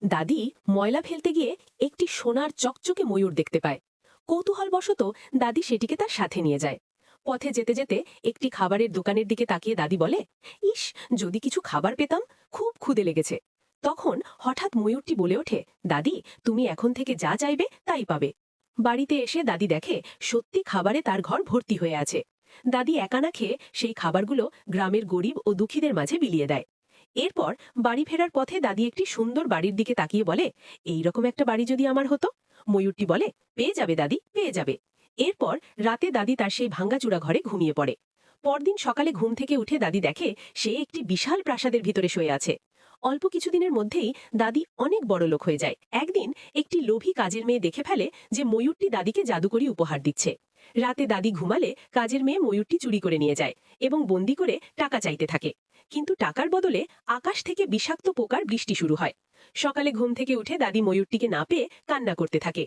দাদি ময়লা ফেলতে গিয়ে একটি সোনার চকচকে ময়ূর দেখতে পায়। কৌতূহলবশত দাদি সেটিকে তার সাথে নিয়ে যায়। পথে যেতে যেতে একটি খাবারের দোকানের দিকে তাকিয়ে দাদি বলে, ইস, যদি কিছু খাবার পেতাম, খুব ক্ষুধে লেগেছে। তখন হঠাৎ ময়ূরটি বলে ওঠে, দাদি, তুমি এখন থেকে যা চাইবে তাই পাবে। বাড়িতে এসে দাদি দেখে সত্যি খাবারে তার ঘর ভর্তি হয়ে আছে। দাদি একা না খেয়ে সেই খাবারগুলো গ্রামের গরিব ও দুঃখীদের মাঝে বিলিয়ে দেয়। এরপর বাড়ি ফেরার পথে দাদি একটি সুন্দর বাড়ির দিকে তাকিয়ে বলে, এই রকম একটা বাড়ি যদি আমার হতো। ময়ূরটি বলে, পেয়ে যাবে দাদি, পেয়ে যাবে। এরপর রাতে দাদি তার সেই ভাঙ্গাচুরা ঘরে ঘুমিয়ে পড়ে। পরদিন সকালে ঘুম থেকে উঠে দাদি দেখে সে একটি বিশাল প্রাসাদের ভিতরে শুয়ে আছে। অল্প কিছুদিনের মধ্যেই দাদি অনেক বড় লোক হয়ে যায়। একদিন একটি লোভী কাজের মেয়ে দেখে ফেলে যে ময়ূরটি দাদিকে জাদুকরি উপহার দিচ্ছে। রাতে দাদি ঘুমালে কাজের মেয়ে ময়ূরটি চুরি করে নিয়ে যায় এবং বন্দি করে টাকা চাইতে থাকে। কিন্তু টাকার বদলে আকাশ থেকে বিষাক্ত পোকার বৃষ্টি শুরু হয়। সকালে ঘুম থেকে উঠে দাদি ময়ূরটিকে না পেয়ে কান্না করতে থাকে।